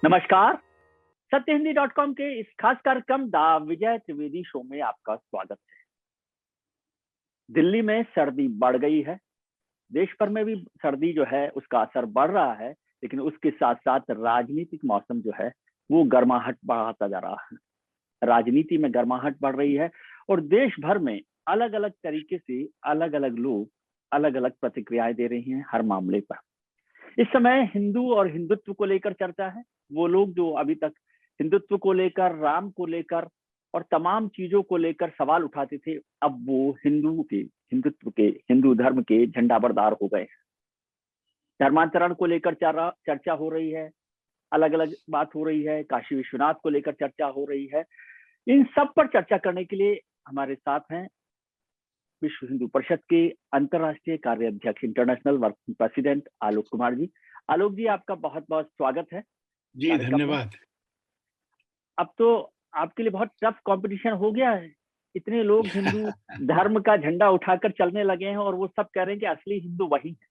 नमस्कार। सत्यहिंदी.com के इस खास कार्यक्रम द विजय त्रिवेदी शो में आपका स्वागत है। दिल्ली में सर्दी बढ़ गई है। देश भर में भी सर्दी जो है उसका असर बढ़ रहा है, लेकिन उसके साथ साथ राजनीतिक मौसम जो है वो गर्माहट बढ़ाता जा रहा है। राजनीति में गर्माहट बढ़ रही है और देश भर में अलग अलग तरीके से अलग अलग लोग अलग अलग प्रतिक्रियाएं दे रहे हैं हर मामले पर। इस समय हिंदू और हिंदुत्व को लेकर चर्चा है। वो लोग जो अभी तक हिंदुत्व को लेकर, राम को लेकर और तमाम चीजों को लेकर सवाल उठाते थे, अब वो हिंदुत्व के, हिंदू धर्म के झंडा बरदार हो गए। धर्मांतरण को लेकर चर्चा हो रही है, अलग अलग बात हो रही है, काशी विश्वनाथ को लेकर चर्चा हो रही है। इन सब पर चर्चा करने के लिए हमारे साथ हैं विश्व हिंदू परिषद के अंतर्राष्ट्रीय कार्याध्यक्ष, international working president Alok Kumar ji. आलोक जी, आपका बहुत बहुत स्वागत है जी। धन्यवाद। अब तो आपके लिए बहुत टफ कंपटीशन हो गया है। इतने लोग हिंदू धर्म का झंडा उठाकर चलने लगे हैं और वो सब कह रहे हैं कि असली हिंदू वही है।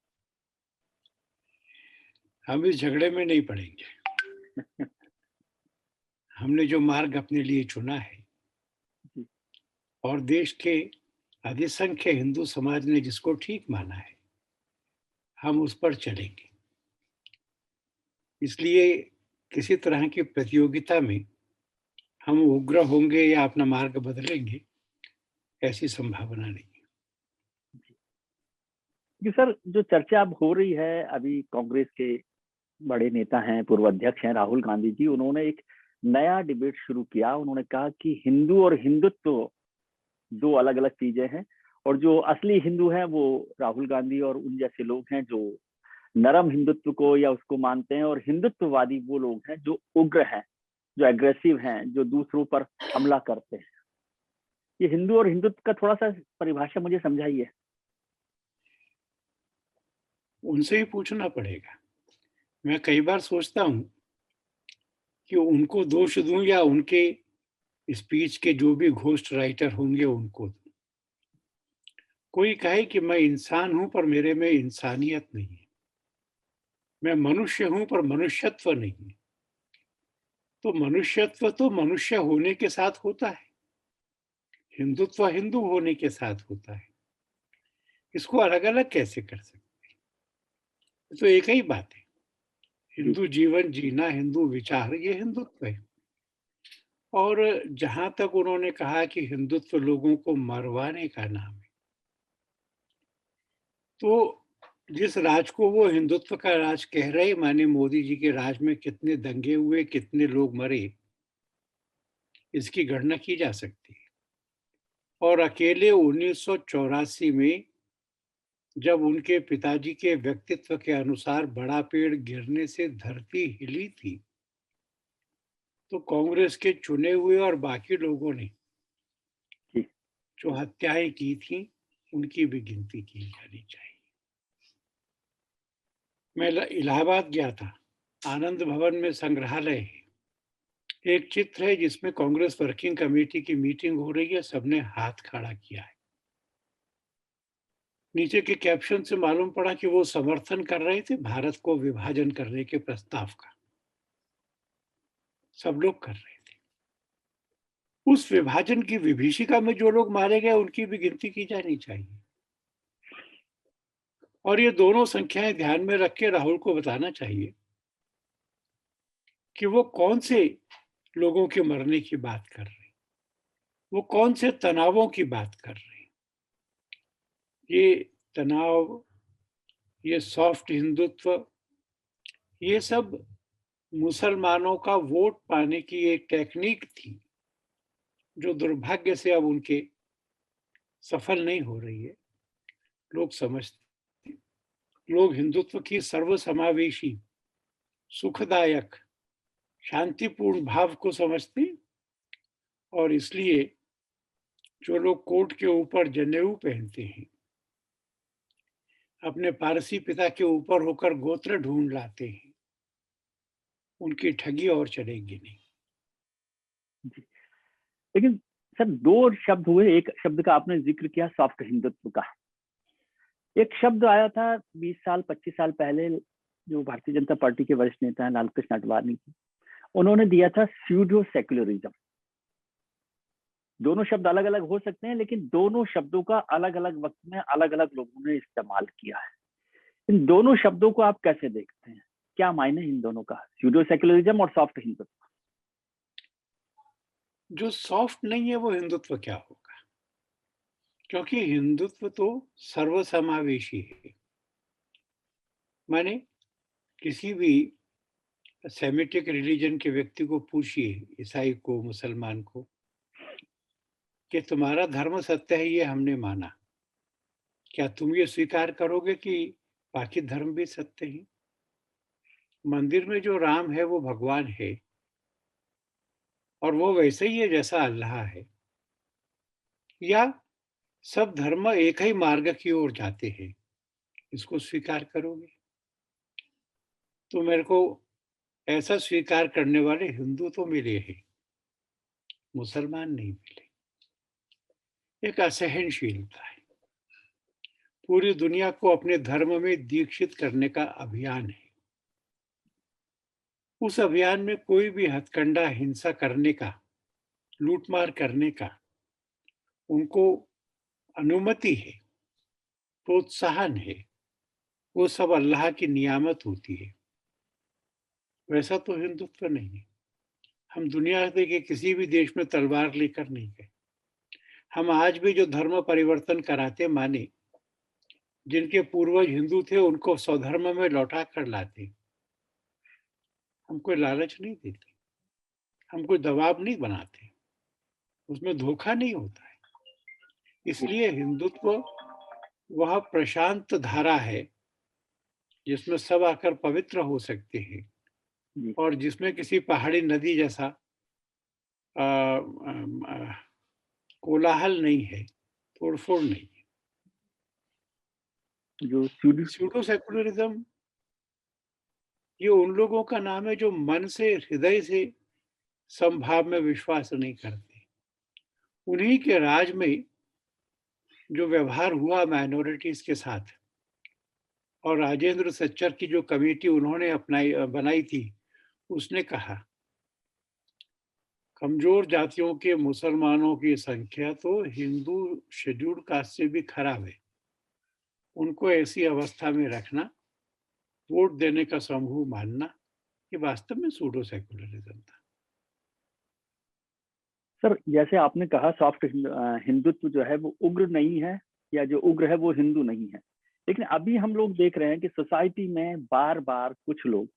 हम इस झगड़े में नहीं पड़ेंगे। हमने जो मार्ग अपने लिए चुना है और देश के अधिसंख्य हिंदू समाज ने जिसको ठीक माना है, हम उस पर चलेंगे। इसलिए किसी तरह की प्रतियोगिता में हम उग्र होंगे या अपना मार्ग बदलेंगे, ऐसी संभावना नहीं है। जी सर, जो चर्चा अब हो रही है, अभी कांग्रेस के बड़े नेता हैं, पूर्व अध्यक्ष हैं राहुल गांधी जी, उन्होंने एक नया डिबेट शुरू किया। उन्होंने कहा कि हिंदू और हिंदुत्व दो अलग अलग चीजें हैं और जो असली हिंदू हैं वो राहुल गांधी और उन जैसे लोग हैं जो नरम हिंदुत्व को या उसको मानते हैं, और हिंदुत्ववादी वो लोग हैं जो उग्र हैं, जो एग्रेसिव हैं, जो दूसरों पर हमला करते हैं। ये हिंदू और हिंदुत्व का थोड़ा सा परिभाषा मुझे समझाइए। उनसे ही पूछना पड़ेगा। मैं कई बार सोचता हूं कि उनको दोष दूं या उनके स्पीच के जो भी घोस्ट राइटर होंगे उनको दूं। कोई कहे कि मैं इंसान हूं पर मेरे में इंसानियत नहीं है, मैं मनुष्य हूं पर मनुष्यत्व नहीं है। तो मनुष्यत्व तो मनुष्य होने के साथ होता है, हिंदुत्व हिंदू होने के साथ होता है। इसको अलग अलग कैसे कर सकते हैं? तो एक ही बात है, हिंदू जीवन जीना, हिंदू विचार, ये हिंदुत्व है। और जहां तक उन्होंने कहा कि हिंदुत्व लोगों को मरवाने का नाम है, तो जिस राज को वो हिंदुत्व का राज कह रहे, माने मोदी जी के राज में कितने दंगे हुए, कितने लोग मरे, इसकी गणना की जा सकती है। और अकेले 1984 में जब उनके पिताजी के व्यक्तित्व के अनुसार बड़ा पेड़ गिरने से धरती हिली थी, तो कांग्रेस के चुने हुए और बाकी लोगों ने जो हत्याएं की थी उनकी भी गिनती की जानी चाहिए। मैं इलाहाबाद गया था, आनंद भवन में संग्रहालय है, एक चित्र है जिसमें कांग्रेस वर्किंग कमेटी की मीटिंग हो रही है, सबने हाथ खड़ा किया है। नीचे के कैप्शन से मालूम पड़ा कि वो समर्थन कर रहे थे भारत को विभाजन करने के प्रस्ताव का। सब लोग कर रहे थे। उस विभाजन की विभीषिका में जो लोग मारे गए उनकी भी गिनती की जानी चाहिए। और ये दोनों संख्याएं ध्यान में रख के राहुल को बताना चाहिए कि वो कौन से लोगों के मरने की बात कर रहे हैं, वो कौन से तनावों की बात कर रहे हैं। ये तनाव, ये सॉफ्ट हिंदुत्व, ये सब मुसलमानों का वोट पाने की एक टेक्निक थी जो दुर्भाग्य से अब उनके सफल नहीं हो रही है। लोग समझते, लोग हिंदुत्व की सर्वसमावेशी, सुखदायक, शांतिपूर्ण भाव को समझते, और इसलिए जो लोग कोट के ऊपर जनेऊ पहनते हैं, अपने पारसी पिता के ऊपर होकर गोत्र ढूंढ लाते हैं, उनकी ठगी और चलेगी नहीं। लेकिन सर, दो शब्द हुए। एक शब्द का आपने जिक्र किया, सॉफ्ट हिंदुत्व का। एक शब्द आया था 20 साल 25 साल पहले, जो भारतीय जनता पार्टी के वरिष्ठ नेता हैं लाल कृष्ण आडवाणी जी, उन्होंने दिया था स्यूडो सेक्युलरिज्म। दोनों शब्द अलग अलग हो सकते हैं, लेकिन दोनों शब्दों का अलग अलग वक्त में अलग अलग लोगों ने इस्तेमाल किया है। इन दोनों शब्दों को आप कैसे देखते हैं? क्या मायने इन दोनों का, स्यूडो सेक्युलरिज्म और सॉफ्ट हिंदुत्व? जो सॉफ्ट नहीं है वो हिंदुत्व क्या होगा? क्योंकि हिंदुत्व तो सर्वसमावेशी है। माने किसी भी सेमिटिक रिलीजन के व्यक्ति को पूछिए, ईसाई को, मुसलमान को, कि तुम्हारा धर्म सत्य है ये हमने माना, क्या तुम ये स्वीकार करोगे कि बाकी धर्म भी सत्य हैं? मंदिर में जो राम है वो भगवान है और वो वैसे ही है जैसा अल्लाह है, या सब धर्म एक ही मार्ग की ओर जाते हैं, इसको स्वीकार करोगे? तो मेरे को ऐसा स्वीकार करने वाले हिंदू तो मिले हैं, मुसलमान नहीं मिले। एक असहनशीलता है, पूरी दुनिया को अपने धर्म में दीक्षित करने का अभियान है। उस अभियान में कोई भी हथकंडा हिंसा करने का, लूटमार करने का उनको अनुमति है, प्रोत्साहन है, वो सब अल्लाह की नियामत होती है। वैसा तो हिंदुत्व नहीं है। हम दुनिया के किसी भी देश में तलवार लेकर नहीं गए। हम आज भी जो धर्म परिवर्तन कराते माने, जिनके पूर्वज हिंदू थे उनको स्वधर्म में लौटा कर लाते। हम कोई लालच नहीं देते, हम कोई दबाव नहीं बनाते, उसमें धोखा नहीं होता है। इसलिए हिंदुत्व वह प्रशांत धारा है जिसमें सब आकर पवित्र हो सकते हैं जी। और जिसमें किसी पहाड़ी नदी जैसा कोलाहल नहीं है, तोड़फोड़ नहीं है। जो स्यूडो स्यूडो सेकुलरिज्म ये उन लोगों का नाम है जो मन से, हृदय से समभाव में विश्वास नहीं करते। उन्हीं के राज में जो व्यवहार हुआ माइनॉरिटीज के साथ, और राजेंद्र सच्चर की जो कमेटी उन्होंने बनाई थी, उसने कहा कमजोर जातियों के मुसलमानों की संख्या तो हिंदू शेड्यूल कास्ट से भी खराब है, उनको ऐसी अवस्था में रखना, वोट देने का समूह मानना, ये वास्तव में सूडो सेकुलरिज्म था। सर, जैसे आपने कहा सॉफ्ट हिंदुत्व जो है वो उग्र नहीं है, या जो उग्र है वो हिंदू नहीं है। लेकिन अभी हम लोग देख रहे हैं कि सोसाइटी में बार बार कुछ लोग,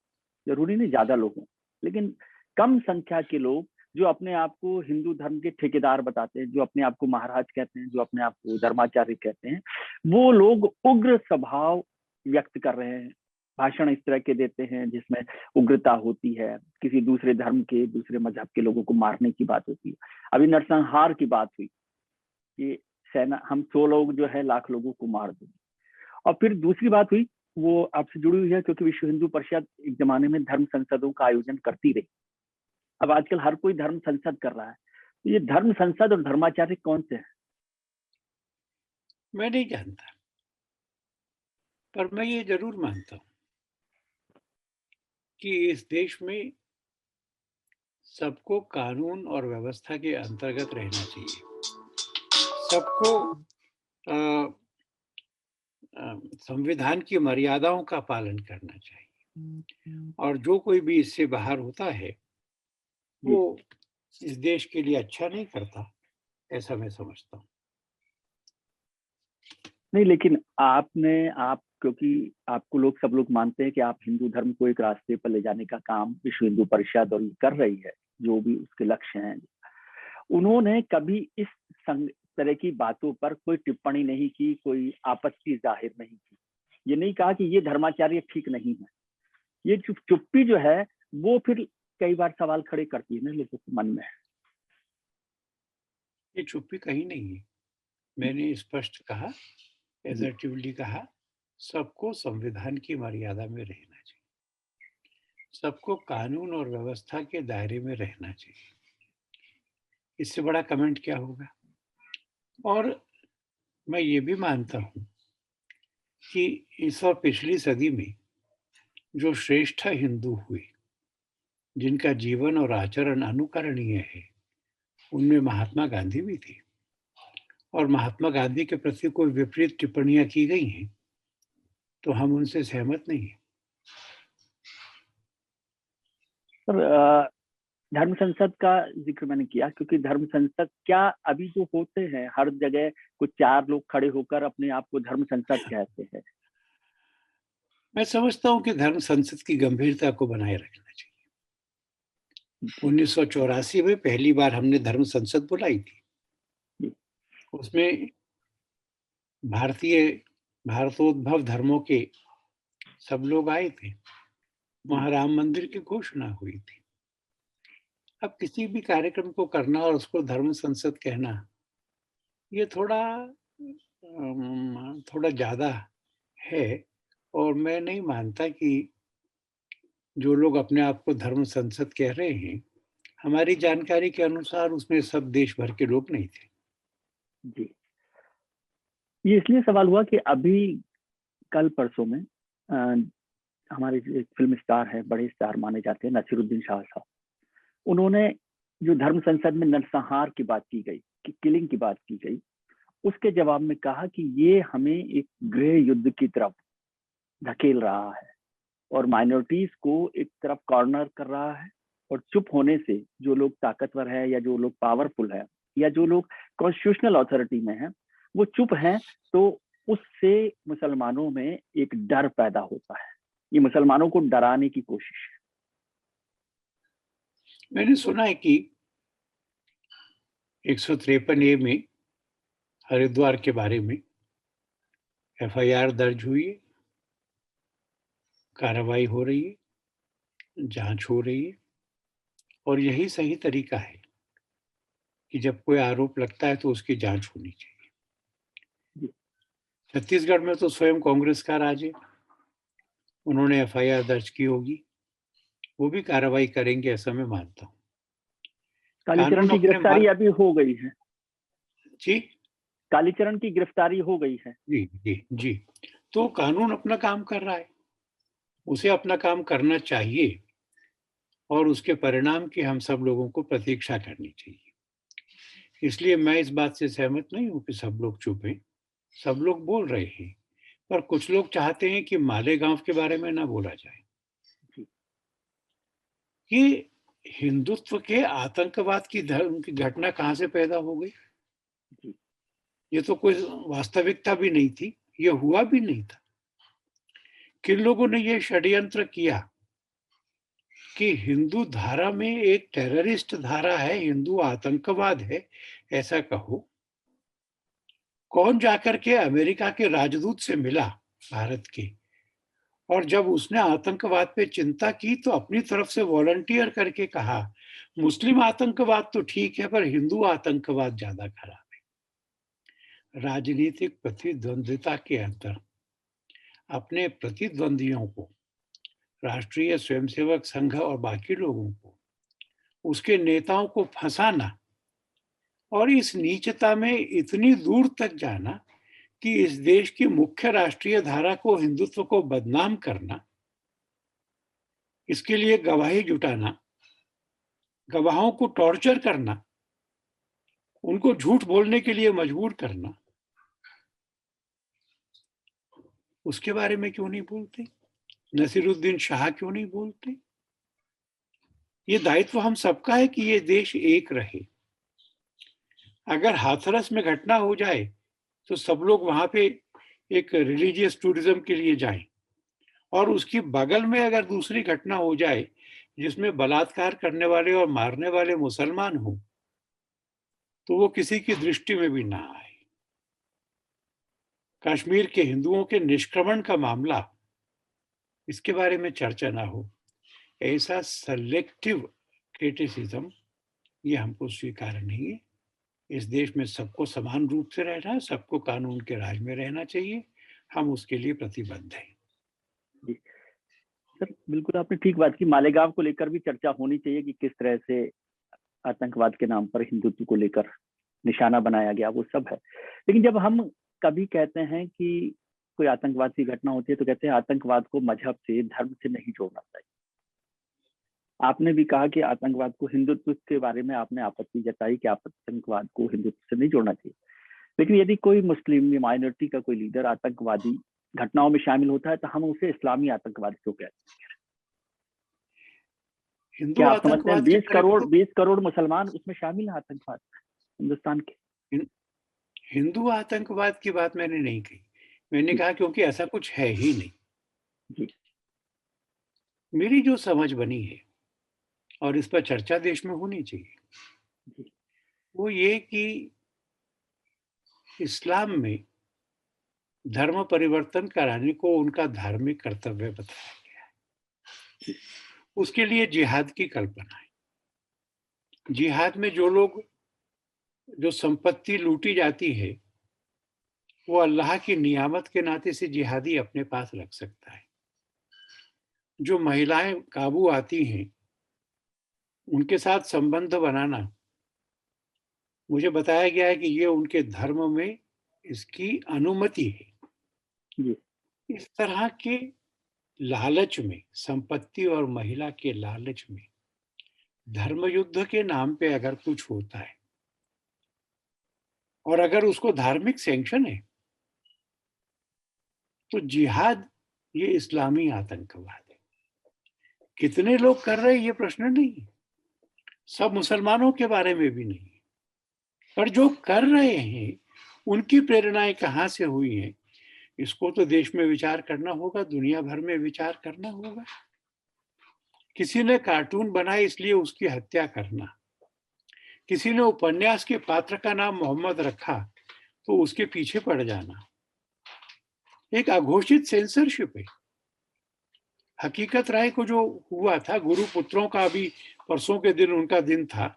जरूरी नहीं ज्यादा लोग हों, लेकिन कम संख्या के लोग जो अपने आप को हिंदू धर्म के ठेकेदार बताते हैं, जो अपने आप को महाराज कहते हैं, जो अपने आप को धर्माचार्य कहते हैं, वो लोग उग्र स्वभाव व्यक्त कर रहे हैं। भाषण इस तरह के देते हैं जिसमें उग्रता होती है, किसी दूसरे धर्म के, दूसरे मजहब के लोगों को मारने की बात होती है। अभी नरसंहार की बात हुई कि सेना, हम 100 लोग जो है लाख लोगों को मार देंगे। और फिर दूसरी बात हुई, वो आपसे जुड़ी हुई है, क्योंकि विश्व हिंदू परिषद एक जमाने में धर्म संसदों का आयोजन करती रही। अब आजकल हर कोई धर्म संसद कर रहा है, तो ये धर्म संसद और धर्माचार्य कौन से हैं? मैं नहीं जानता, पर मैं ये जरूर मानता हूं कि इस देश में सबको कानून और व्यवस्था के अंतर्गत रहना चाहिए। सबको अ, संविधान की मर्यादाओं का पालन करना चाहिए, और जो कोई भी इससे बाहर होता है जी। वो इस देश के लिए अच्छा नहीं करता, ऐसा मैं समझता हूँ। नहीं, लेकिन आप क्योंकि आपको लोग, सब लोग मानते हैं कि आप हिंदू धर्म को एक रास्ते पर ले जाने का काम विश्व हिंदू परिषद और कर रही है, जो भी उसके लक्ष्य हैं। उन्होंने कभी इस तरह की बातों पर कोई टिप्पणी नहीं की, कोई आपत्ति जाहिर नहीं की। ये नहीं कहा कि ये धर्माचार्य ठीक नहीं है। ये चुप्पी जो है वो फिर कई बार सवाल खड़े करती है ना लोगों के मन में। ये चुप्पी कहीं नहीं है। मैंने स्पष्ट कहा, जी। एसर्टिवली कहा, सबको संविधान की मर्यादा में रहना चाहिए, सबको कानून और व्यवस्था के दायरे में रहना चाहिए। इससे बड़ा कमेंट क्या होगा? और मैं ये भी मानता हूं कि इस और पिछली सदी में जो श्रेष्ठ हिंदू हुए जिनका जीवन और आचरण अनुकरणीय है, उनमें महात्मा गांधी भी थे। और महात्मा गांधी के प्रति कोई विपरीत टिप्पणियां की गई हैं तो हम उनसे सहमत नहीं हैं। सर, धर्म संसद का जिक्र मैंने किया क्योंकि धर्म संसद क्या अभी जो होते हैं हर जगह कुछ 4 लोग खड़े होकर अपने आप को धर्म संसद कहते हैं। मैं समझता हूं कि धर्म संसद की गंभीरता को बनाए रखना चाहिए। 1984 में पहली बार हमने धर्म संसद बुलाई थी। जी। उसमें भारतोद्भव धर्मों के सब लोग आए थे। वहां राम मंदिर की घोषणा हुई थी। अब किसी भी कार्यक्रम को करना और उसको धर्म संसद कहना, ये थोड़ा ज्यादा है। और मैं नहीं मानता कि जो लोग अपने आप को धर्म संसद कह रहे हैं, हमारी जानकारी के अनुसार उसमें सब देश भर के लोग नहीं थे। जी, ये इसलिए सवाल हुआ कि अभी कल परसों में हमारे एक फिल्म स्टार है, बड़े स्टार माने जाते हैं, नसीरुद्दीन शाह साहब, उन्होंने जो धर्म संसद में नरसंहार की बात की गई, कि किलिंग की बात की गई, उसके जवाब में कहा कि ये हमें एक गृह युद्ध की तरफ धकेल रहा है और माइनॉरिटीज को एक तरफ कॉर्नर कर रहा है। और चुप होने से जो लोग ताकतवर है या जो लोग पावरफुल है या जो लोग कॉन्स्टिट्यूशनल अथॉरिटी में है वो चुप हैं, तो उससे मुसलमानों में एक डर पैदा होता है। ये मुसलमानों को डराने की कोशिश है। मैंने सुना है कि 153A में हरिद्वार के बारे में FIR दर्ज हुई है, कार्रवाई हो रही है, जांच हो रही है। और यही सही तरीका है कि जब कोई आरोप लगता है तो उसकी जांच होनी चाहिए। छत्तीसगढ़ में तो स्वयं कांग्रेस का राज है, उन्होंने FIR दर्ज की होगी, वो भी कार्रवाई करेंगे ऐसा मैं मानता हूँ। कालीचरण की गिरफ्तारी अभी हो गई है। जी, कालीचरण की गिरफ्तारी हो गई है। जी जी जी। तो कानून अपना काम कर रहा है, उसे अपना काम करना चाहिए और उसके परिणाम की हम सब लोगों को प्रतीक्षा करनी चाहिए। इसलिए मैं इस बात से सहमत नहीं हूं कि सब लोग चुप हैं। सब लोग बोल रहे हैं, पर कुछ लोग चाहते हैं कि मालेगांव के बारे में ना बोला जाए। ये हिंदुत्व के आतंकवाद की धर्म की घटना कहां से पैदा हो गई? ये तो कोई वास्तविकता भी नहीं थी, ये हुआ भी नहीं था। किन लोगों ने ये षड्यंत्र किया कि हिंदू धारा में एक टेररिस्ट धारा है, हिंदू आतंकवाद है, ऐसा कहो। कौन जाकर के अमेरिका के राजदूत से मिला भारत के, और जब उसने आतंकवाद पे चिंता की तो अपनी तरफ से वॉलंटियर करके कहा मुस्लिम आतंकवाद तो ठीक है पर हिंदू आतंकवाद ज्यादा खराब है। राजनीतिक प्रतिद्वंद्विता के अंदर अपने प्रतिद्वंदियों को, राष्ट्रीय स्वयंसेवक संघ और बाकी लोगों को, उसके नेताओं को फंसाना और इस नीचता में इतनी दूर तक जाना कि इस देश की मुख्य राष्ट्रीय धारा को, हिंदुत्व को बदनाम करना, इसके लिए गवाही जुटाना, गवाहों को टॉर्चर करना, उनको झूठ बोलने के लिए मजबूर करना, उसके बारे में क्यों नहीं बोलते? नसीरुद्दीन शाह क्यों नहीं बोलते? ये दायित्व हम सबका है कि ये देश एक रहे। अगर हाथरस में घटना हो जाए तो सब लोग वहां पे एक रिलीजियस टूरिज्म के लिए जाएं, और उसकी बगल में अगर दूसरी घटना हो जाए जिसमें बलात्कार करने वाले और मारने वाले मुसलमान हो, तो वो किसी की दृष्टि में भी ना आए। कश्मीर के हिंदुओं के निष्क्रमण का मामला, इसके बारे में चर्चा ना हो, ऐसा सेलेक्टिव क्रिटिसिज्म, ये हमको स्वीकार नहीं है। इस देश में सबको समान रूप से रहना है, सबको कानून के राज में रहना चाहिए, हम उसके लिए प्रतिबद्ध हैं। जी सर, बिल्कुल आपने ठीक बात की। मालेगांव को लेकर भी चर्चा होनी चाहिए कि किस तरह से आतंकवाद के नाम पर हिंदुत्व को लेकर निशाना बनाया गया, वो सब है। लेकिन जब हम कभी कहते हैं कि कोई आतंकवाद की घटना होती है तो कहते हैं आतंकवाद को मजहब से, धर्म से नहीं जोड़ना चाहिए। आपने भी कहा कि आतंकवाद को हिंदुत्व के बारे में आपने आपत्ति जताई कि आतंकवाद को हिंदुत्व से नहीं जोड़ना चाहिए, लेकिन यदि कोई मुस्लिम या माइनॉरिटी का कोई लीडर आतंकवादी घटनाओं में शामिल होता है तो हम उसे इस्लामी आतंकवाद क्यों कहते हैं? हिंदू क्या आप समझते हैं आतंकवाद के बारे में तो 20 करोड़ मुसलमान उसमें शामिल है आतंकवाद हिंदुस्तान के? हिंदू आतंकवाद की बात मैंने नहीं कही। मैंने कहा क्योंकि ऐसा कुछ है ही नहीं। जी मेरी जो समझ बनी है और इस पर चर्चा देश में होनी चाहिए, जी वो ये कि इस्लाम में धर्म परिवर्तन कराने को उनका धार्मिक कर्तव्य बताया गया है। उसके लिए जिहाद की कल्पना है। जिहाद में जो संपत्ति लूटी जाती है वो अल्लाह की नियामत के नाते से जिहादी अपने पास रख सकता है। जो महिलाएं काबू आती हैं उनके साथ संबंध बनाना, मुझे बताया गया है कि ये उनके धर्म में इसकी अनुमति है। जी इस तरह के लालच में, संपत्ति और महिला के लालच में धर्म युद्ध के नाम पे अगर कुछ होता है और अगर उसको धार्मिक सैंक्शन है तो जिहाद ये इस्लामी आतंकवाद है। कितने लोग कर रहे हैं ये प्रश्न नहीं है, सब मुसलमानों के बारे में भी नहीं है, पर जो कर रहे हैं उनकी प्रेरणाएं कहाँ से हुई हैं, इसको तो देश में विचार करना होगा, दुनिया भर में विचार करना होगा। किसी ने कार्टून बनाए इसलिए उसकी हत्या करना, किसी ने उपन्यास के पात्र का नाम मोहम्मद रखा तो उसके पीछे पड़ जाना, एक अघोषित सेंसरशिप है। हकीकत राय को जो हुआ था, गुरु पुत्रों का अभी परसों के दिन उनका दिन था,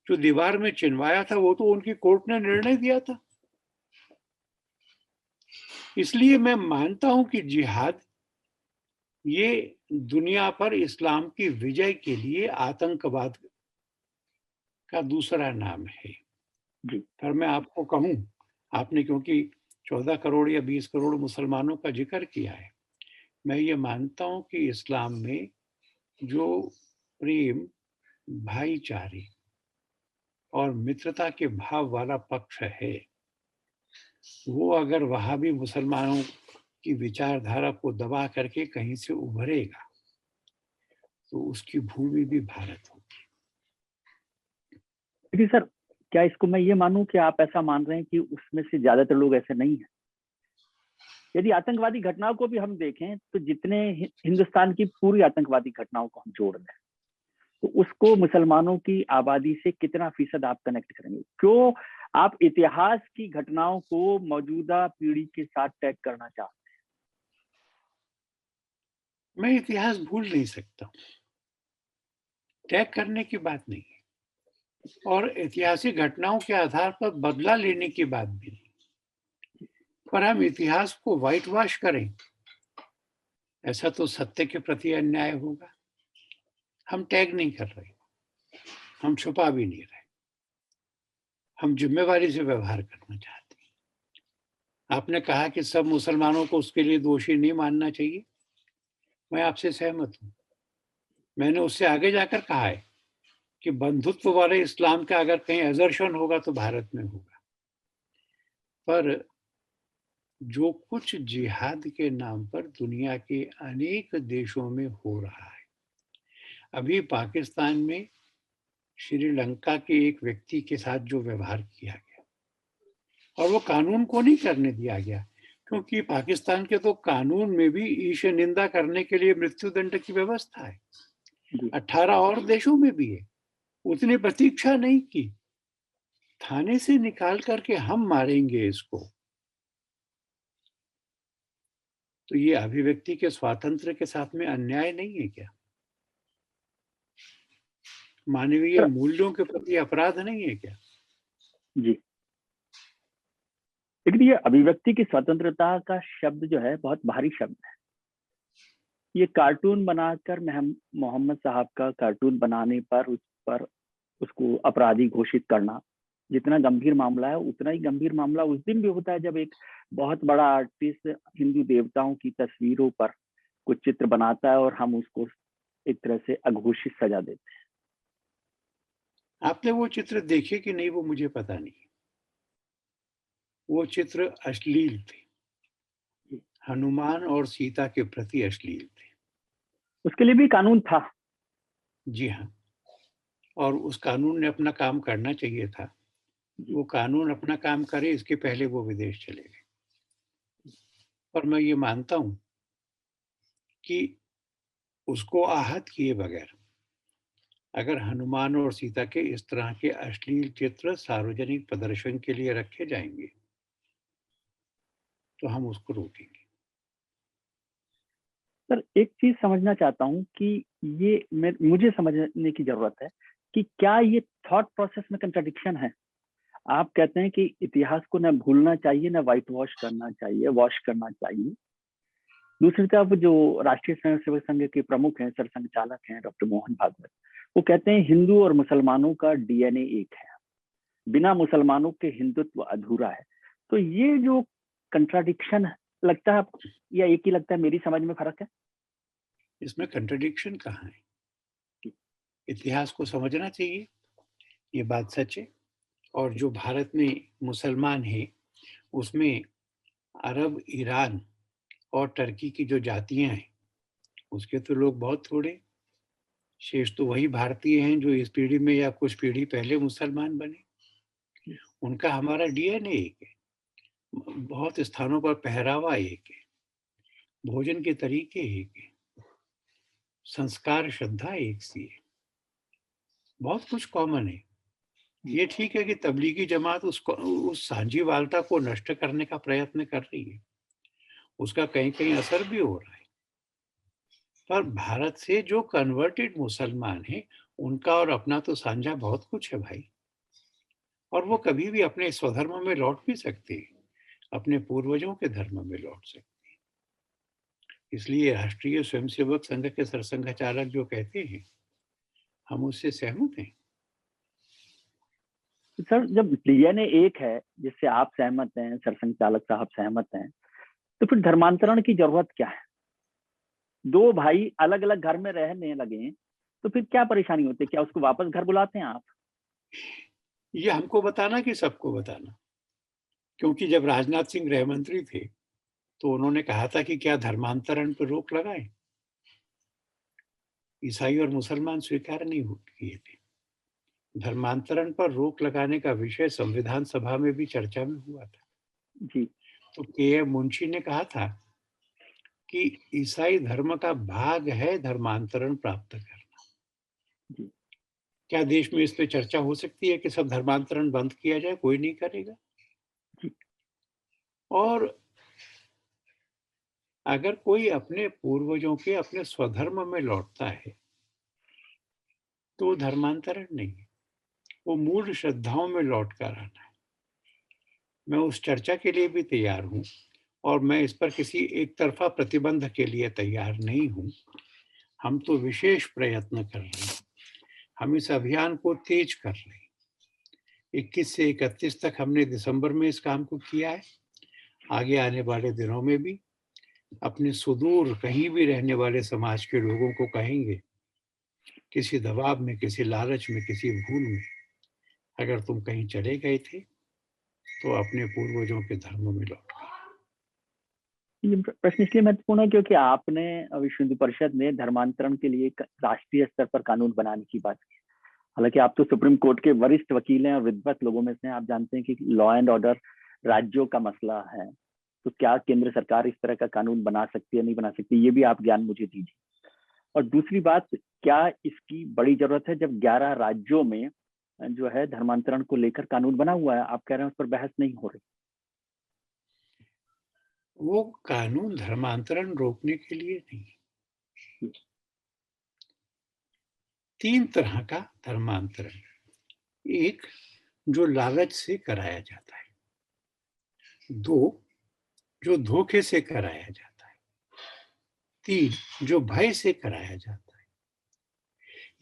जो दीवार में चिनवाया था वो तो उनकी कोर्ट ने निर्णय दिया था। इसलिए मैं मानता हूं कि जिहाद ये दुनिया पर इस्लाम की विजय के लिए आतंकवाद का दूसरा नाम है। जी पर मैं आपको कहूं, आपने क्योंकि 14 करोड़ या 20 करोड़ मुसलमानों का जिक्र किया है, मैं ये मानता हूं कि इस्लाम में जो प्रेम, भाईचारे और मित्रता के भाव वाला पक्ष है, वो अगर वहां भी मुसलमानों की विचारधारा को दबा करके कहीं से उभरेगा तो उसकी भूमि भी भारत होगी। लेकिन सर, क्या इसको मैं ये मानूं कि आप ऐसा मान रहे हैं कि उसमें से ज्यादातर लोग ऐसे नहीं हैं? यदि आतंकवादी घटनाओं को भी हम देखें तो जितने हिंदुस्तान की पूरी आतंकवादी घटनाओं को हम जोड़ दें तो उसको मुसलमानों की आबादी से कितना फीसद आप कनेक्ट करेंगे? क्यों आप इतिहास की घटनाओं को मौजूदा पीढ़ी के साथ टैग करना चाहते मैं इतिहास भूल नहीं सकता, टैग करने की बात नहीं है और ऐतिहासिक घटनाओं के आधार पर बदला लेने की बात भी नहीं, पर हम इतिहास को व्हाइट वॉश करें ऐसा तो सत्य के प्रति अन्याय होगा। हम टैग नहीं कर रहे, हम छुपा भी नहीं रहे, हम जिम्मेवारी से व्यवहार करना चाहते हैं। आपने कहा कि सब मुसलमानों को उसके लिए दोषी नहीं मानना चाहिए, मैं आपसे सहमत हूं। मैंने उससे आगे जाकर कहा है कि बंधुत्व वाले इस्लाम का अगर कहीं असर्शन होगा तो भारत में होगा। पर जो कुछ जिहाद के नाम पर दुनिया के अनेक देशों में हो रहा है, अभी पाकिस्तान में श्रीलंका के एक व्यक्ति के साथ जो व्यवहार किया गया और वो कानून को नहीं करने दिया गया, क्योंकि पाकिस्तान के तो कानून में भी ईश निंदा करने के लिए मृत्युदंड की व्यवस्था है, 18 और देशों में भी है। उतनी प्रतीक्षा नहीं की, थाने से निकाल करके हम मारेंगे इसको, तो ये अभिव्यक्ति के स्वातंत्र के साथ में अन्याय नहीं है क्या? मानवीय हैं? मूल्यों के प्रति अपराध नहीं है क्या? जी, लेकिन ये अभिव्यक्ति की स्वतंत्रता का शब्द जो है बहुत भारी शब्द है। ये कार्टून बनाकर मोहम्मद साहब का कार्टून बनाने पर उसको अपराधी घोषित करना जितना गंभीर मामला है, उतना ही गंभीर मामला उस दिन भी होता है जब एक बहुत बड़ा आर्टिस्ट हिंदू देवताओं की तस्वीरों पर कुछ चित्र बनाता है और हम उसको एक तरह से अघोषित सजा देते हैं। आपने वो चित्र देखे कि नहीं वो मुझे पता नहीं। वो चित्र अश्लील थे, हनुमान और सीता के प्रति अश्लील थे। उसके लिए भी कानून था। जी हाँ, और उस कानून ने अपना काम करना चाहिए था। वो कानून अपना काम करे इसके पहले वो विदेश चले गए। पर मैं ये मानता हूँ कि उसको आहत किए बगैर अगर हनुमान और सीता के इस तरह के अश्लील चित्र सार्वजनिक प्रदर्शन के लिए रखे जाएंगे तो हम उसको रोकेंगे। सर एक चीज समझना चाहता हूँ कि ये मुझे समझने की जरूरत है कि क्या ये थॉट प्रोसेस में कंट्राडिक्शन है। आप कहते हैं कि इतिहास को न भूलना चाहिए, न व्हाइट वॉश करना चाहिए, वॉश करना चाहिए। दूसरी तरफ जो राष्ट्रीय स्वयंसेवक संघ के प्रमुख हैं, सरसंघ चालक हैं डॉक्टर मोहन भागवत, वो कहते हैं हिंदू और मुसलमानों का डीएनए एक है, बिना मुसलमानों के हिंदुत्व अधूरा है। तो ये जो कंट्राडिक्शन लगता है या एक ही लगता है, मेरी समझ में फर्क है? इसमें कंट्राडिक्शन कहाँ है? इतिहास को समझना चाहिए, ये बात सच है। और जो भारत में मुसलमान हैं उसमें अरब, ईरान और टर्की की जो जातियां हैं उसके तो लोग बहुत थोड़े, शेष तो वही भारतीय हैं जो इस पीढ़ी में या कुछ पीढ़ी पहले मुसलमान बने। उनका हमारा डीएनए एक है, बहुत स्थानों पर पहरावा एक है, भोजन के तरीके एक है, संस्कार श्रद्धा एक सी है, बहुत कुछ कॉमन है। ये ठीक है कि तबलीगी जमात उस साझीवालता को नष्ट करने का प्रयत्न कर रही है, उसका कहीं कहीं असर भी हो रहा है। पर भारत से जो कन्वर्टेड मुसलमान हैं उनका और अपना तो साझा बहुत कुछ है भाई, और वो कभी भी अपने स्वधर्म में लौट भी सकते हैं, अपने पूर्वजों के धर्म में लौट सकते हैं। इसलिए राष्ट्रीय स्वयंसेवक संघ के सरसंघ चालक जो कहते हैं हम उससे सहमत हैं। सर जब डीएनए एक है, जिससे आप सहमत हैं, सरसंघ चालक साहब सहमत हैं, तो फिर धर्मांतरण की जरूरत क्या है? दो भाई अलग अलग घर में रहने लगे तो फिर क्या परेशानी होती है? क्या उसको वापस घर बुलाते हैं आप? ये हमको बताना कि सबको बताना? क्योंकि जब राजनाथ सिंह गृह मंत्री थे तो उन्होंने कहा था कि क्या धर्मांतरण पर रोक लगाएं। ईसाई और मुसलमान स्वीकार नहीं किए थे। धर्मांतरण पर रोक लगाने का विषय संविधान सभा में भी चर्चा में हुआ था। जी तो के एम मुंशी ने कहा था कि ईसाई धर्म का भाग है धर्मांतरण प्राप्त करना। जी क्या देश में इस पे चर्चा हो सकती है कि सब धर्मांतरण बंद किया जाए? कोई नहीं करेगा। जी और अगर कोई अपने पूर्वजों के अपने स्वधर्म में लौटता है तो धर्मांतरण नहीं है, वो मूल श्रद्धाओं में लौट कर आना है। मैं उस चर्चा के लिए भी तैयार हूँ और मैं इस पर किसी एक तरफा प्रतिबंध के लिए तैयार नहीं हूँ। हम तो विशेष प्रयत्न कर रहे हैं, हम इस अभियान को तेज कर रहे हैं। 21 से 31 तक हमने दिसंबर में इस काम को किया है। आगे आने वाले दिनों में भी अपने सुदूर कहीं भी रहने वाले समाज के लोगों को कहेंगे, किसी दबाव में, किसी लालच में, किसी भूल में अगर तुम कहीं चले गए थे तो अपने पूर्वजों के धर्म में लौट आओ। ये प्रश्न इसलिए महत्वपूर्ण है क्योंकि आपने विश्व हिंदू परिषद ने धर्मांतरण के लिए राष्ट्रीय स्तर पर कानून बनाने की बात की। हालांकि आप तो सुप्रीम कोर्ट के वरिष्ठ वकील हैं और विद्वत लोगों में से हैं, आप जानते हैं कि लॉ एंड ऑर्डर राज्यों का मसला है। तो क्या केंद्र सरकार इस तरह का कानून बना सकती है, नहीं बना सकती, ये भी आप ज्ञान मुझे दीजिए। और दूसरी बात, क्या इसकी बड़ी जरूरत है जब 11 राज्यों में जो है धर्मांतरण को लेकर कानून बना हुआ है? आप कह रहे हैं उस पर बहस नहीं हो रही। वो कानून धर्मांतरण रोकने के लिए नहीं। 3 तरह का धर्मांतरण, एक जो लालच से कराया जाता है, 2 जो धोखे से कराया जाता है, 3 जो भय से कराया जाता है।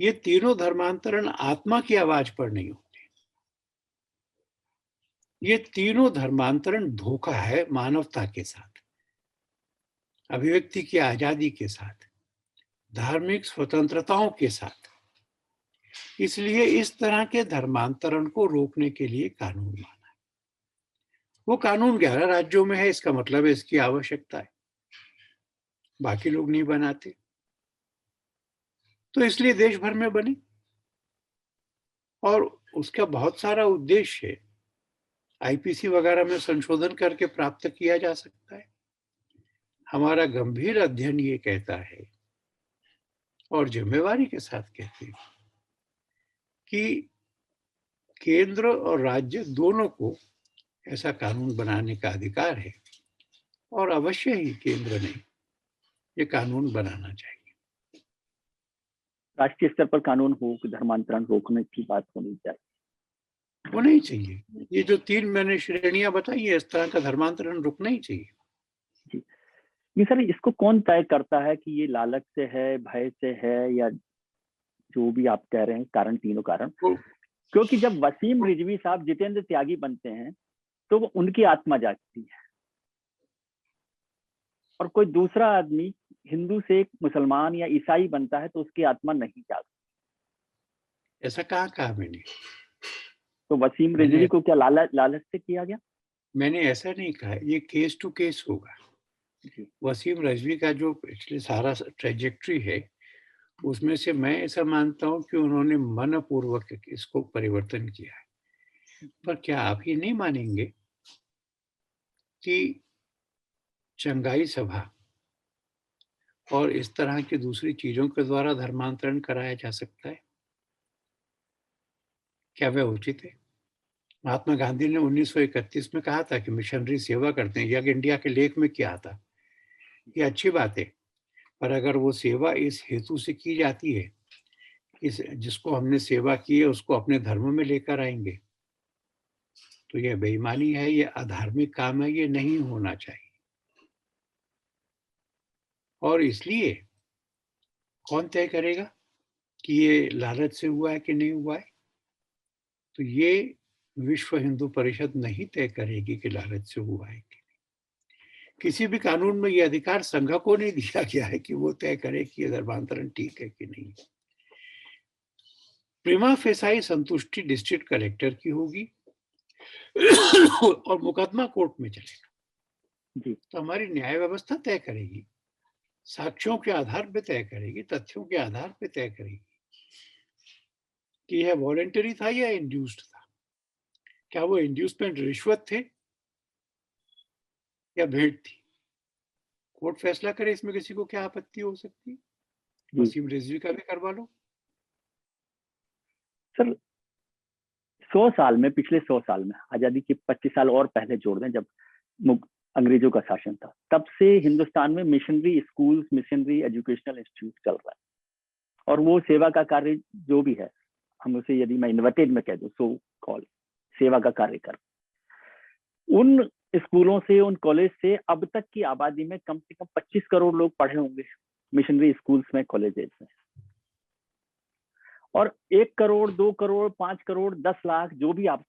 ये तीनों धर्मांतरण आत्मा की आवाज पर नहीं होते। ये तीनों धर्मांतरण धोखा है मानवता के साथ, अभिव्यक्ति की आजादी के साथ, धार्मिक स्वतंत्रताओं के साथ। इसलिए इस तरह के धर्मांतरण को रोकने के लिए कानून बना। वो कानून 11 राज्यों में है, इसका मतलब है इसकी आवश्यकता है, बाकी लोग नहीं बनाते, तो इसलिए देश भर में बनी। और उसका बहुत सारा उद्देश्य है, आईपीसी वगैरह में संशोधन करके प्राप्त किया जा सकता है। हमारा गंभीर अध्ययन ये कहता है और जिम्मेवारी के साथ कहते हैं कि केंद्र और राज्य दोनों को ऐसा कानून बनाने का अधिकार है और अवश्य ही केंद्र ने ये कानून बनाना चाहिए। राष्ट्रीय स्तर पर कानून हो कि धर्मांतरण रोकने की बात होनी चाहिए। होना ही चाहिए। ये जो 3 मैंने श्रेणियां बताई है, इस तरह का धर्मांतरण रुकना ही चाहिए। जी, ये सर इसको कौन तय करता है कि ये लालच से है, भय से है, या जो भी आप कह रहे हैं कारण, तीनों कारण? तो क्योंकि जब वसीम रिजवी साहब जितेंद्र त्यागी बनते हैं तो वो उनकी आत्मा जागती है, और कोई दूसरा आदमी हिंदू से मुसलमान या ईसाई बनता है तो उसकी आत्मा नहीं जागती। ऐसा कहाँ कहा मैंने? तो वसीम मैंने रिजवी को क्या लालच से किया गया? मैंने ऐसा नहीं कहा, ये केस टू केस होगा। जी, वसीम रिजवी का जो पिछले सारा ट्रेजेक्ट्री है, उसमें से मैं ऐसा मानता हूँ कि उन्होंने मनपूर्वक इसको परिवर्तन किया है। पर क्या आप ये नहीं मानेंगे कि चंगाई सभा और इस तरह की दूसरी चीजों के द्वारा धर्मांतरण कराया जा सकता है? क्या वह उचित है? महात्मा गांधी ने 1931 में कहा था कि मिशनरी सेवा करते हैं, यंग इंडिया के लेख में किया था। ये अच्छी बात है, पर अगर वो सेवा इस हेतु से की जाती है, इस जिसको हमने सेवा की है उसको अपने धर्म में लेकर आएंगे, तो यह बेईमानी है, ये अधार्मिक काम है, ये नहीं होना चाहिए। और इसलिए कौन तय करेगा कि ये लालच से हुआ है कि नहीं हुआ है? तो ये विश्व हिंदू परिषद नहीं तय करेगी कि लालच से हुआ है कि नहीं। किसी भी कानून में ये अधिकार संघ को नहीं दिया गया है कि वो तय करे कि ये धर्मांतरण ठीक है कि नहीं। प्रीमा फेसाई संतुष्टि डिस्ट्रिक्ट कलेक्टर की होगी और मुकदमा कोर्ट में चलेगा। जी, तो हमारी न्याय व्यवस्था तय करेगी, साक्ष्यों के आधार पे तय करेगी, तथ्यों के आधार पे तय करेगी कि यह वॉलेंटरी था या इंड्यूस्ड था। क्या वो इंड्यूसमेंट रिश्वत थे या भेंट थी? कोर्ट फैसला करे, इसमें किसी को क्या आपत्ति हो सकती है? जी वसीम रिजवी का भी करवा लो। सर, 100 साल में, पिछले 100 साल में, आजादी के 25 साल और पहले जोड़ दें जब अंग्रेजों का शासन था, तब से हिंदुस्तान में missionary schools, missionary educational institute चल रहा है। और वो सेवा का कार्य जो भी है, हम उसे यदि मैं इन्वर्टेड में कह दूं, सो कॉल सेवा का कार्य कर, उन स्कूलों से, उन कॉलेज से अब तक की आबादी में कम से कम 25 करोड़ लोग पढ़े होंगे, मिशनरी स्कूल्स में, कॉलेजेस में। और 1 करोड़, 2 करोड़, 5 करोड़, 10 लाख, जो भी आप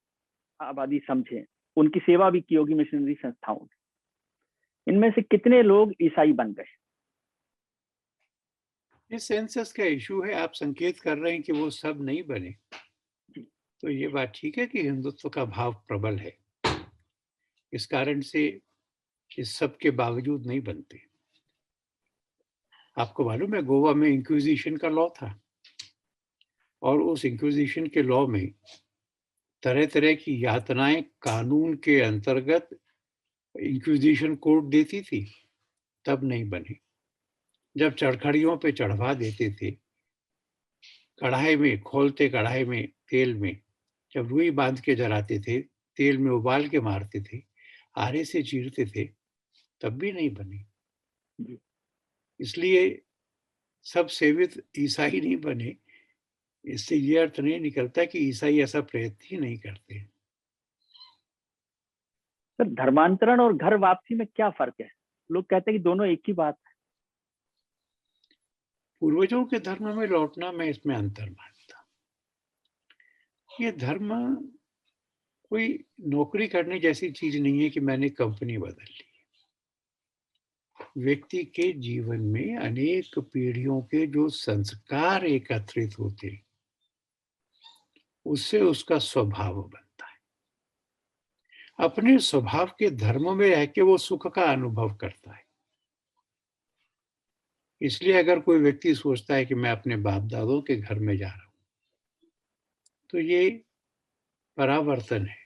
आबादी समझे, उनकी सेवा भी की होगी मिशनरी संस्थाओं ने। इनमें से कितने लोग ईसाई बन गए? ये सेंसस का इशू है, आप संकेत कर रहे हैं कि वो सब नहीं बने, तो ये बात ठीक है कि हिंदुत्व का भाव प्रबल है, इस कारण से इस सब के बावजूद नहीं बनते। आपको मालूम है गोवा में इंक्विजिशन का लॉ था, और उस इंक्विजिशन के लॉ में तरह तरह की यातनाएं कानून के अंतर्गत इंक्विजिशन कोर्ट देती थी, तब नहीं बने। जब चरखड़ियों पे चढ़वा देते थे, कढ़ाई में खोलते, कढ़ाई में तेल में जब रुई बांध के जलाते थे, तेल में उबाल के मारते थे, आरे से चीरते थे, तब भी नहीं बने। इसलिए सब सेवित ईसाई नहीं बने, इससे ये अर्थ नहीं निकलता कि ईसाई ऐसा प्रयत्न ही नहीं करते। सर, धर्मांतरण और घर वापसी में क्या फर्क है? लोग कहते हैं कि दोनों एक ही बात है। पूर्वजों के धर्म में लौटना, मैं इसमें अंतर मानता। ये धर्म कोई नौकरी करने जैसी चीज नहीं है कि मैंने कंपनी बदल ली। व्यक्ति के जीवन में अनेक पीढ़ियों के जो संस्कार एकत्रित होते, उससे उसका स्वभाव बनता है। अपने स्वभाव के धर्म में रह के वो सुख का अनुभव करता है। इसलिए अगर कोई व्यक्ति सोचता है कि मैं अपने बाप दादों के घर में जा रहा हूँ, तो ये परावर्तन है।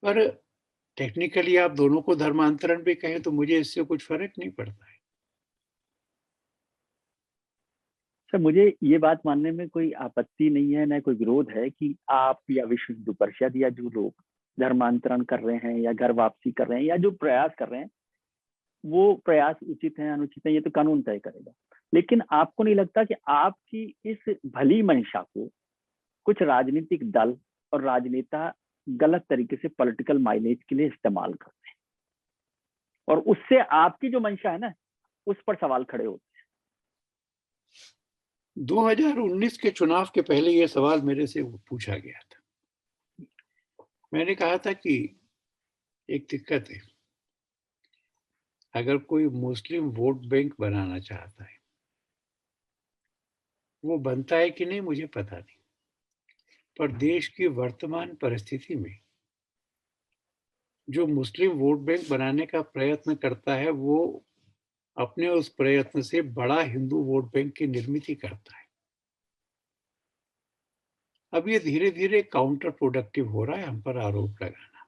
पर टेक्निकली आप दोनों को धर्मांतरण भी कहें तो मुझे इससे कुछ फर्क नहीं पड़ता है। सर, मुझे ये बात मानने में कोई आपत्ति नहीं है, न कोई विरोध है कि आप या विश्व हिंदू परिषद या जो लोग धर्मांतरण कर रहे हैं या घर वापसी कर रहे हैं या जो प्रयास कर रहे हैं, वो प्रयास उचित है अनुचित है ये तो कानून तय करेगा। लेकिन आपको नहीं लगता कि आपकी इस भली मंशा को कुछ राजनीतिक दल और राजनेता गलत तरीके से पॉलिटिकल माइलेज के लिए इस्तेमाल करते हैं, और उससे आपकी जो मंशा है ना, उस पर सवाल खड़े होते हैं? 2019 के चुनाव के पहले ये सवाल मेरे से पूछा गया था। मैंने कहा था कि एक दिक्कत है, अगर कोई मुस्लिम वोट बैंक बनाना चाहता है, वो बनता है कि नहीं मुझे पता नहीं, पर देश की वर्तमान परिस्थिति में जो मुस्लिम वोट बैंक बनाने का प्रयत्न करता है, वो अपने उस प्रयत्न से बड़ा हिंदू वोट बैंक की निर्मित करता है। अब ये धीरे धीरे काउंटर प्रोडक्टिव हो रहा है हम पर आरोप लगाना।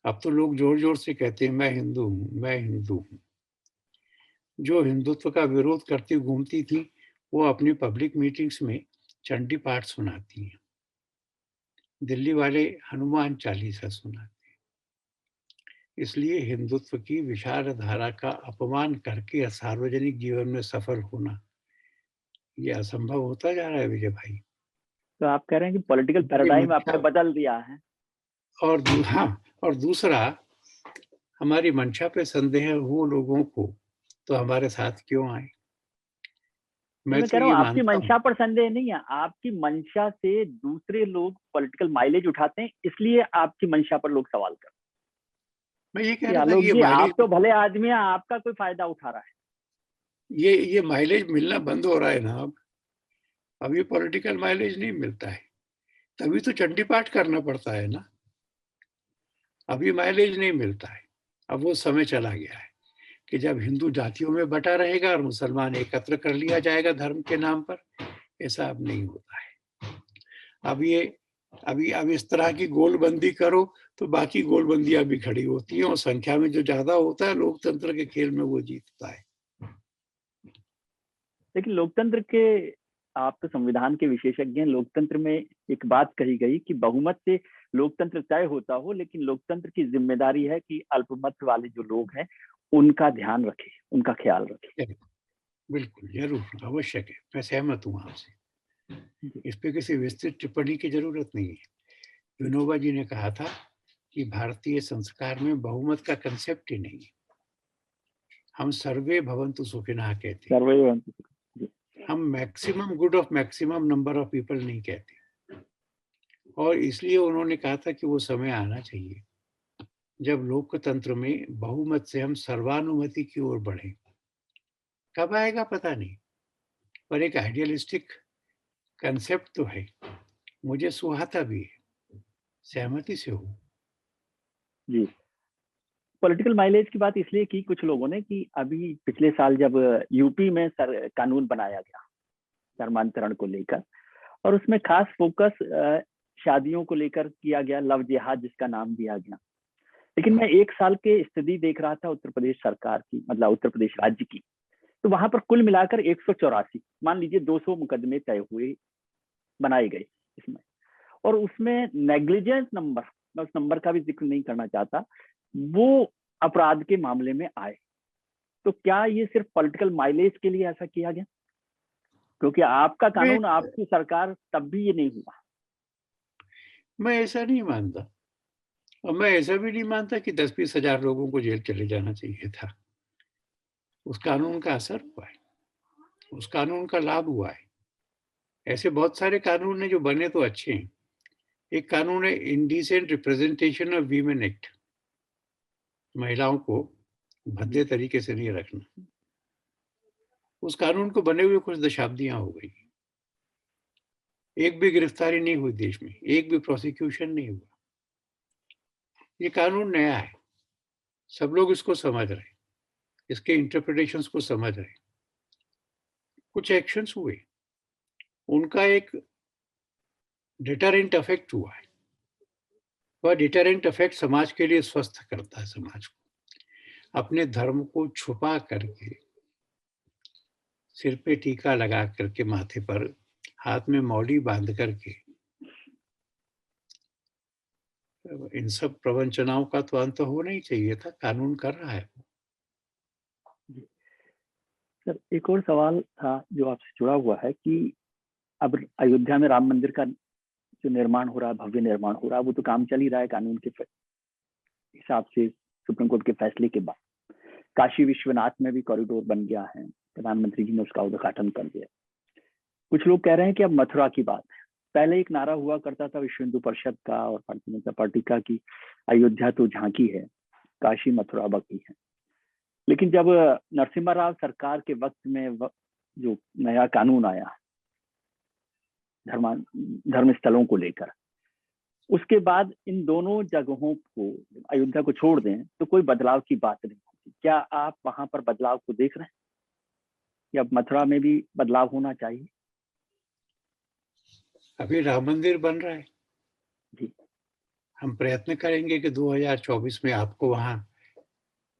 अब तो लोग जोर जोर से कहते हैं मैं हिंदू हूं, मैं हिंदू हूं। जो हिंदुत्व का विरोध करती घूमती थी, वो अपनी पब्लिक मीटिंग्स में चंडी पाठ सुनाती हैं। दिल्ली वाले हनुमान चालीसा सुनाते हैं। इसलिए हिंदुत्व की विचार धारा का अपमान करके सार्वजनिक जीवन में सफल होना ये असंभव होता जा रहा है विजय भाई। तो आप कह रहे हैं कि पॉलिटिकल ये पैराडाइम मंशा आपने बदल दिया है? हाँ, और दूसरा, हमारी मंशा पे संदेह हो लोगों को तो हमारे साथ क्यों आए? तो मैं मैं तो कह रहा ये हूँ आपकी मानता हूँ। मंशा पर संदेह नहीं है, आपकी मंशा से दूसरे लोग पॉलिटिकल माइलेज उठाते हैं, इसलिए आपकी मंशा पर लोग सवाल करते मैं ये कह हैं कि रहा था कि आलोक जी आप तो भले आदमी हैं, आपका कोई फायदा उठा रहा है। ये माइलेज मिलना बंद हो रहा है ना अब ये पॉलिटिकल माइलेज नहीं मिलता है, तभी तो चंडी पाठ करना पड़ता है ना। अभी माइलेज नहीं मिलता है। अब वो समय चला गया है कि जब हिंदू जातियों में बटा रहेगा और मुसलमान एकत्र कर लिया जाएगा धर्म के नाम पर। ऐसा अब नहीं होता है। अब ये अब इस तरह की गोलबंदी करो तो बाकी गोलबंदियां भी खड़ी होती हैं, और संख्या में जो ज्यादा होता है लोकतंत्र के खेल में वो जीतता है। लेकिन लोकतंत्र के, आप तो संविधान के विशेषज्ञ हैं, लोकतंत्र में एक बात कही गई कि बहुमत से लोकतंत्र तय होता हो, लेकिन लोकतंत्र की जिम्मेदारी है कि अल्पमत वाले जो लोग हैं उनका ध्यान रखे, उनका ख्याल रखे। बिल्कुल, जरूर, आवश्यक है। मैं सहमत हूँ आपसे। जी। इस पे किसी विस्तृत टिप्पणी की जरूरत नहीं है। विनोबा जी ने कहा था कि भारतीय संस्कार में बहुमत का कंसेप्ट ही नहीं है। हम सर्वे भवन्तु सुखिनः कहते हैं। सर्वे। हम maximum good of maximum number of people नहीं कहते। और इसलिए उन्होंने कहा था कि वो समय आना चाहिए जब लोकतंत्र में बहुमत से हम सर्वानुमति की ओर बढ़े। कब आएगा पता नहीं, पर एक आइडियलिस्टिक कंसेप्ट तो है, मुझे सुहाता भी है, सहमति से हूँ। जी। पॉलिटिकल माइलेज की बात इसलिए की कुछ लोगों ने कि अभी पिछले साल जब यूपी में कानून बनाया गया धर्मांतरण को लेकर, और उसमें खास फोकस शादियों को लेकर किया गया, लव जिहाद जिसका नाम दिया गया। लेकिन मैं एक साल के स्थिति देख रहा था उत्तर प्रदेश सरकार की, मतलब उत्तर प्रदेश राज्य की, तो वहां पर कुल मिलाकर 184, मान लीजिए 200 मुकदमे तय हुए, बनाए गए इसमें, और उसमें नेग्लिजेंस नंबर, मैं उस नंबर का भी जिक्र नहीं करना चाहता, वो अपराध के मामले में आए। तो क्या ये सिर्फ पॉलिटिकल माइलेज के लिए ऐसा किया गया? क्योंकि आपका मैं कानून, आपकी सरकार, तब भी ये नहीं हुआ। मैं ऐसा नहीं मानता, और मैं ऐसा भी नहीं मानता कि 10-20 हजार लोगों को जेल चले जाना चाहिए था। उस कानून का असर हुआ है, उस कानून का लाभ हुआ है। ऐसे बहुत सारे कानून हैं जो बने तो अच्छे हैं। एक कानून है indecent representation of women act. महिलाओं को भद्दे तरीके से नहीं रखना। उस कानून को बने हुए कुछ दशाब्दियां हो गई, एक भी गिरफ्तारी नहीं हुई देश में, एक भी प्रोसिक्यूशन नहीं हुआ। ये कानून नया है, सब लोग इसको समझ रहे हैं, इसके इंटरप्रिटेशंस को समझ रहे हैं। कुछ एक्शंस हुए, उनका एक डिटरेंट इफेक्ट हुआ है। वह डिटरेंट इफेक्ट समाज के लिए स्वस्थ करता है समाज को। अपने धर्म को छुपा करके, सिर पे टीका लगा करके, माथे पर हाथ में मौली बांध करके, इन सब प्रवंचनाओं का तो अंत होना ही चाहिए था। कानून कर रहा है। सर, एक और सवाल था जो आपसे जुड़ा हुआ है कि अब अयोध्या में राम मंदिर का जो निर्माण हो रहा है, भव्य निर्माण हो रहा है, वो तो काम चल ही रहा है कानून के हिसाब से, सुप्रीम कोर्ट के फैसले के बाद। काशी विश्वनाथ में भी कॉरिडोर बन गया है, प्रधानमंत्री जी ने उसका उद्घाटन कर दिया। कुछ लोग कह रहे हैं कि अब मथुरा की बात है। पहले एक नारा हुआ करता था विश्व हिंदू परिषद का और भारतीय जनता पार्टी का कि अयोध्या तो झांकी है, काशी मथुरा बाकी है। लेकिन जब नरसिम्हा राव सरकार के वक्त में जो नया कानून आया धर्म स्थलों को लेकर, उसके बाद इन दोनों जगहों को, अयोध्या को छोड़ दें तो कोई बदलाव की बात नहीं होती। क्या आप वहां पर बदलाव को देख रहे हैं कि अब मथुरा में भी बदलाव होना चाहिए? अभी राम मंदिर बन रहा है जी। हम प्रयत्न करेंगे कि 2024 में आपको वहां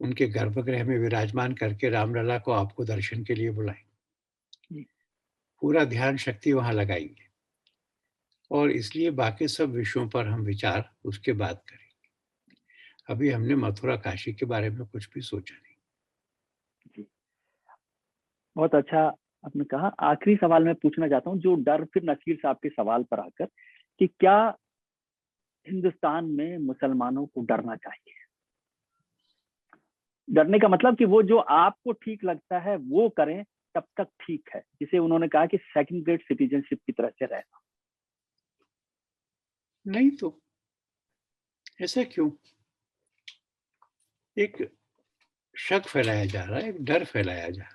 उनके गर्भगृह में विराजमान करके रामलला को आपको दर्शन के लिए बुलाएं। पूरा ध्यान शक्ति वहां लगाएंगे और इसलिए बाकी सब विषयों पर हम विचार उसके बाद करेंगे। अभी हमने मथुरा काशी के बारे में कुछ भी सोचा नहीं। जी, बहुत अच्छा आपने कहा। आखिरी सवाल मैं पूछना चाहता हूँ, जो डर, फिर नसीर साहब के सवाल पर आकर, कि क्या हिंदुस्तान में मुसलमानों को डरना चाहिए? डरने का मतलब कि वो जो आपको ठीक लगता है वो करें, तब तक ठीक है, जिसे उन्होंने कहा कि सेकंड ग्रेड सिटीजनशिप की तरह से रहना। नहीं तो ऐसा क्यों? एक शक फैलाया जा रहा है, एक डर फैलाया जा रहा है।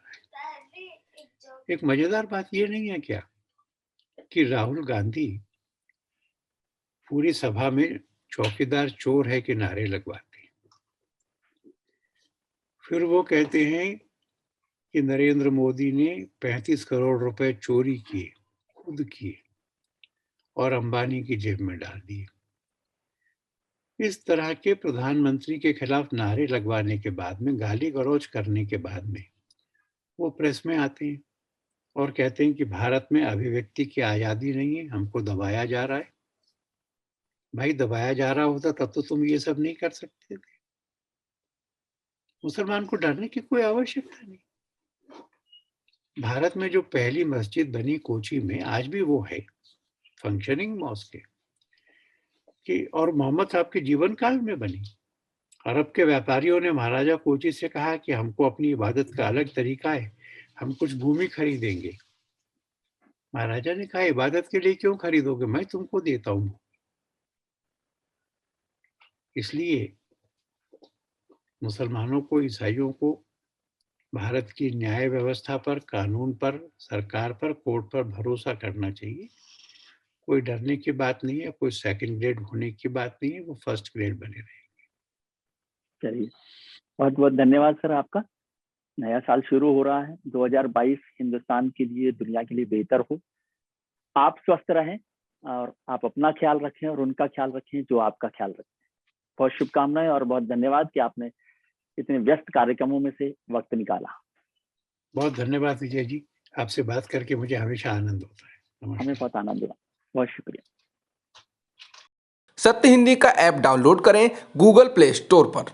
एक मजेदार बात ये नहीं है क्या कि राहुल गांधी पूरी सभा में चौकीदार चोर है के नारे लगवाते हैं। फिर वो कहते हैं कि नरेंद्र मोदी ने 35 करोड़ रुपए चोरी किए, खुद किए और अंबानी की जेब में डाल दिए। इस तरह के प्रधानमंत्री के खिलाफ नारे लगवाने के बाद में, गाली गलौज करने के बाद में, वो प्रेस में आते हैं और कहते हैं कि भारत में अभिव्यक्ति की आजादी नहीं है, हमको दबाया जा रहा है। भाई, दबाया जा रहा होता तब तो तुम ये सब नहीं कर सकते थे। मुसलमान को डरने की कोई आवश्यकता नहीं। भारत में जो पहली मस्जिद बनी कोची में, आज भी वो है, फंक्शनिंग मॉस्क है, कि और मोहम्मद साहब के जीवन काल में बनी। अरब के व्यापारियों ने महाराजा कोची से कहा कि हमको अपनी इबादत का अलग तरीका है, हम कुछ भूमि खरीदेंगे। महाराजा ने कहा, इबादत के लिए क्यों खरीदोगे, मैं तुमको देता हूं। इसलिए मुसलमानों को, ईसाइयों को भारत की न्याय व्यवस्था पर, कानून पर, सरकार पर, कोर्ट पर भरोसा करना चाहिए। कोई डरने की बात नहीं है, कोई सेकंड ग्रेड होने की बात नहीं है, वो फर्स्ट ग्रेड बने रहेंगे। चलिए, बहुत बहुत धन्यवाद सर आपका। नया साल शुरू हो रहा है, 2022 हिंदुस्तान के लिए, दुनिया के लिए बेहतर हो। आप स्वस्थ रहें और आप अपना ख्याल रखें और उनका ख्याल रखें जो आपका ख्याल रखें। बहुत शुभकामनाएं और बहुत धन्यवाद कि आपने इतने व्यस्त कार्यक्रमों में से वक्त निकाला। बहुत धन्यवाद विजय जी, आपसे बात करके मुझे हमेशा आनंद होता है। हमें नमस्कार। बहुत आनंद हुआ। बहुत शुक्रिया। सत्य हिंदी का ऐप डाउनलोड करें गूगल प्ले स्टोर पर।